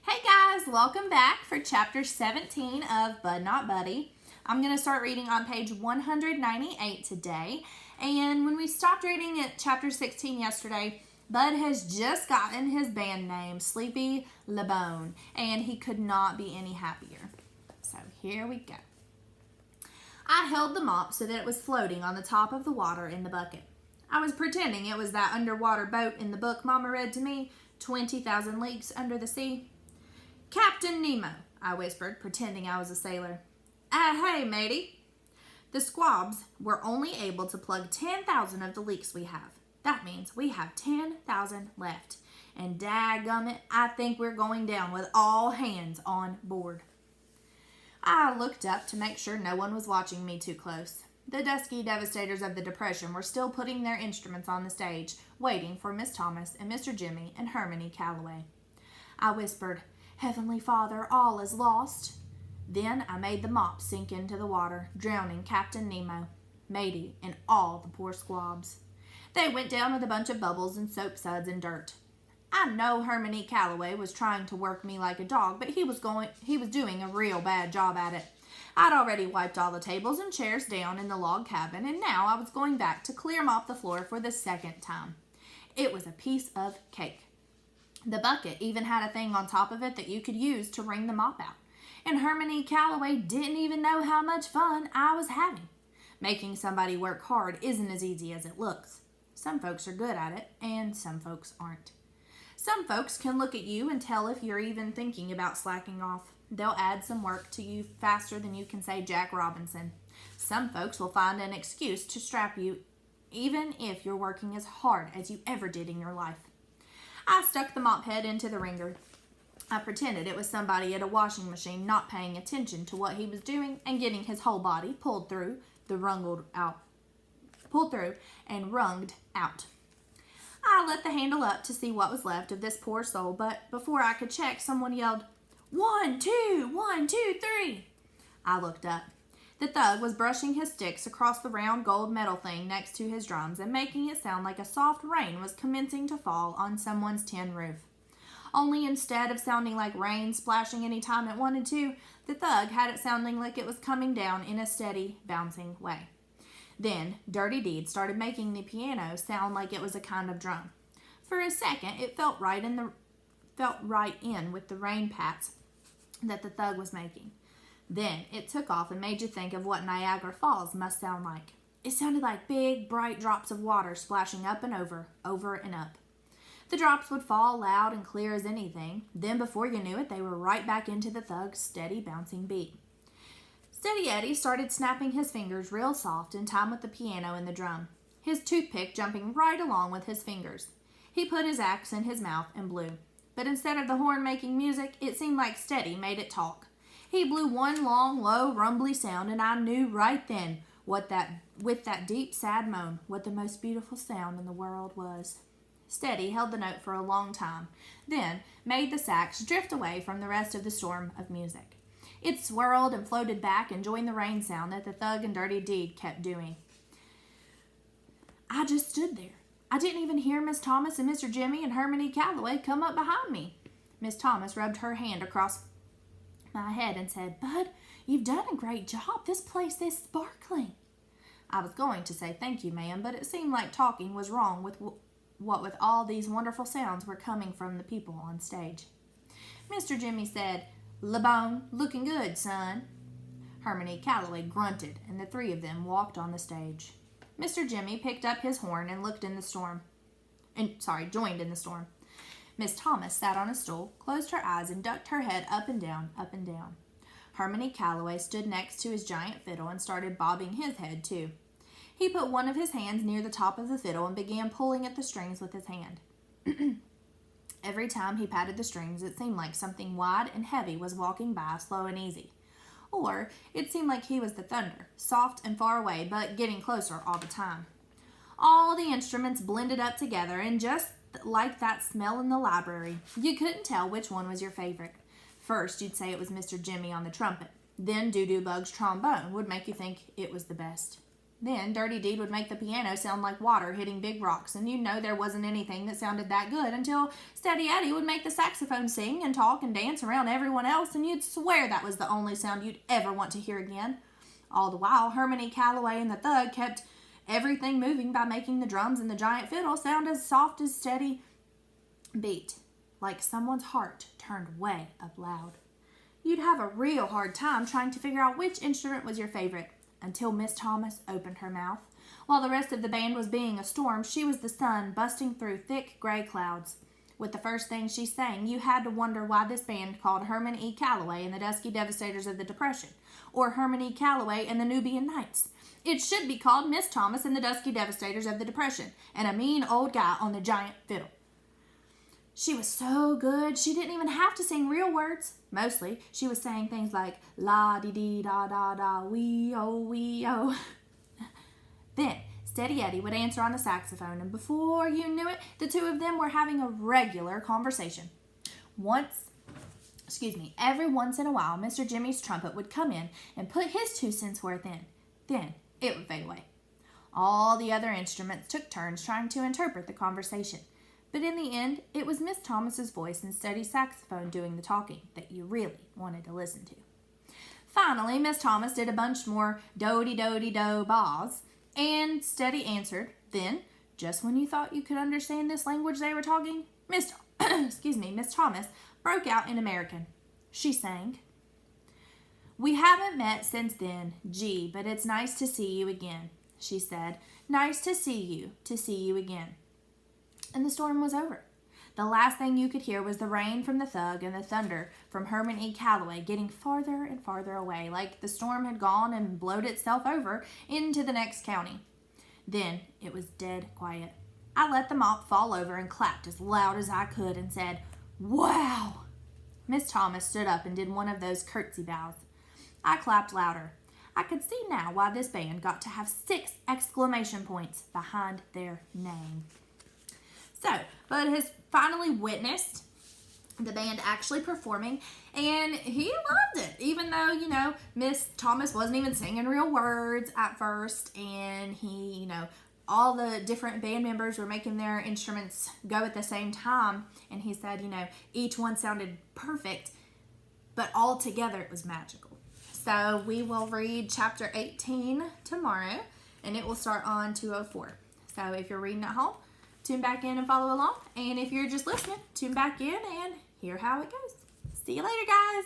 Hey guys, welcome back for chapter 17 of Bud Not Buddy. I'm going to start reading on page 198 today. And when we stopped reading at chapter 16 yesterday, Bud has just gotten his band name, Sleepy LeBone, and he could not be any happier. So here we go. I held the mop so that it was floating on the top of the water in the bucket. I was pretending it was that underwater boat in the book Mama read to me, 20,000 Leagues Under the Sea. Captain Nemo, I whispered, pretending I was a sailor. Hey, matey. The squabs were only able to plug 10,000 of the leaks we have. That means we have 10,000 left. And dadgummit, I think we're going down with all hands on board. I looked up to make sure no one was watching me too close. The dusky devastators of the Depression were still putting their instruments on the stage, waiting for Miss Thomas and Mr. Jimmy and Hermione Calloway. I whispered, Heavenly Father, all is lost. Then I made the mop sink into the water, drowning Captain Nemo, matey, and all the poor squabs. They went down with a bunch of bubbles and soap suds and dirt. I know Hermione Calloway was trying to work me like a dog, but he was doing a real bad job at it. I'd already wiped all the tables and chairs down in the log cabin, and now I was going back to clear mop the floor for the second time. It was a piece of cake. The bucket even had a thing on top of it that you could use to wring the mop out. And Hermione Calloway didn't even know how much fun I was having. Making somebody work hard isn't as easy as it looks. Some folks are good at it, and some folks aren't. Some folks can look at you and tell if you're even thinking about slacking off. They'll add some work to you faster than you can say Jack Robinson. Some folks will find an excuse to strap you, even if you're working as hard as you ever did in your life. I stuck the mop head into the wringer. I pretended it was somebody at a washing machine not paying attention to what he was doing and getting his whole body pulled through and wrunged out. I let the handle up to see what was left of this poor soul, but before I could check, someone yelled, 1, 2, 1, 2, 3. I looked up. The thug was brushing his sticks across the round gold metal thing next to his drums and making it sound like a soft rain was commencing to fall on someone's tin roof. Only instead of sounding like rain splashing any time it wanted to, the thug had it sounding like it was coming down in a steady, bouncing way. Then, Dirty Deed started making the piano sound like it was a kind of drum. For a second, it felt right in with the rain pats that the thug was making. Then it took off and made you think of what Niagara Falls must sound like. It sounded like big, bright drops of water splashing up and over and up. The drops would fall loud and clear as anything. Then before you knew it, they were right back into the thug's steady, bouncing beat. Steady Eddie started snapping his fingers real soft in time with the piano and the drum, his toothpick jumping right along with his fingers. He put his axe in his mouth and blew. But instead of the horn making music, it seemed like Steady made it talk. He blew one long, low, rumbly sound, and I knew right then with that deep, sad moan, what the most beautiful sound in the world was. Steady held the note for a long time, then made the sax drift away from the rest of the storm of music. It swirled and floated back and joined the rain sound that the thug and Dirty Deed kept doing. I just stood there. I didn't even hear Miss Thomas and Mr. Jimmy and Hermione Calloway come up behind me. Miss Thomas rubbed her hand across my head and said, Bud, you've done a great job. This place is sparkling. I was going to say thank you, ma'am, but it seemed like talking was wrong with with all these wonderful sounds were coming from the people on stage. Mr. Jimmy said, LeBone, looking good, son. Hermione Calloway grunted, and the three of them walked on the stage. Mr. Jimmy picked up his horn and joined in the storm. Miss Thomas sat on a stool, closed her eyes, and ducked her head up and down, up and down. Hermione Calloway stood next to his giant fiddle and started bobbing his head, too. He put one of his hands near the top of the fiddle and began pulling at the strings with his hand. Every time he patted the strings, it seemed like something wide and heavy was walking by, slow and easy. Or it seemed like he was the thunder, soft and far away, but getting closer all the time. All the instruments blended up together, and just like that smell in the library, you couldn't tell which one was your favorite. First, you'd say it was Mr. Jimmy on the trumpet. Then Doo-Doo Bug's trombone would make you think it was the best. Then Dirty Deed would make the piano sound like water hitting big rocks, and you'd know there wasn't anything that sounded that good until Steady Eddie would make the saxophone sing and talk and dance around everyone else, and you'd swear that was the only sound you'd ever want to hear again. All the while, Herman E. Calloway and the Thug kept everything moving by making the drums and the giant fiddle sound as soft as steady beat, like someone's heart turned way up loud. You'd have a real hard time trying to figure out which instrument was your favorite, until Miss Thomas opened her mouth. While the rest of the band was being a storm, she was the sun busting through thick gray clouds. With the first thing she sang, you had to wonder why this band called Herman E. Calloway and the Dusky Devastators of the Depression, or Herman E. Calloway and the Nubian Knights. It should be called Miss Thomas and the Dusky Devastators of the Depression, and a mean old guy on the giant fiddle. She was so good, she didn't even have to sing real words. Mostly, she was saying things like la-dee-dee-da-da-da, wee-oh, Then, Steady Eddie would answer on the saxophone, and before you knew it, the two of them were having a regular conversation. Every once in a while, Mr. Jimmy's trumpet would come in and put his 2 cents worth in. Then, it would fade away. All the other instruments took turns trying to interpret the conversation. But in the end, it was Miss Thomas's voice and Steady's saxophone doing the talking that you really wanted to listen to. Finally, Miss Thomas did a bunch more do-de-do-de-do bahs, and Steady answered. Then, just when you thought you could understand this language they were talking, Miss Thomas broke out in American. She sang, "We haven't met since then, gee, but it's nice to see you again," she said. "Nice to see you again." And the storm was over. The last thing you could hear was the rain from the Thug and the thunder from Herman E. Calloway getting farther and farther away, like the storm had gone and blowed itself over into the next county. Then it was dead quiet. I let the mop fall over and clapped as loud as I could and said, "Wow!" Miss Thomas stood up and did one of those curtsy bows. I clapped louder. I could see now why this band got to have 6 exclamation points behind their name. So, Bud has finally witnessed the band actually performing, and he loved it, even though, Miss Thomas wasn't even singing real words at first, and he, all the different band members were making their instruments go at the same time, and he said, each one sounded perfect, but all together it was magical. So, we will read chapter 18 tomorrow, and it will start on 204. So, if you're reading at home, tune back in and follow along. And if you're just listening, tune back in and hear how it goes. See you later, guys.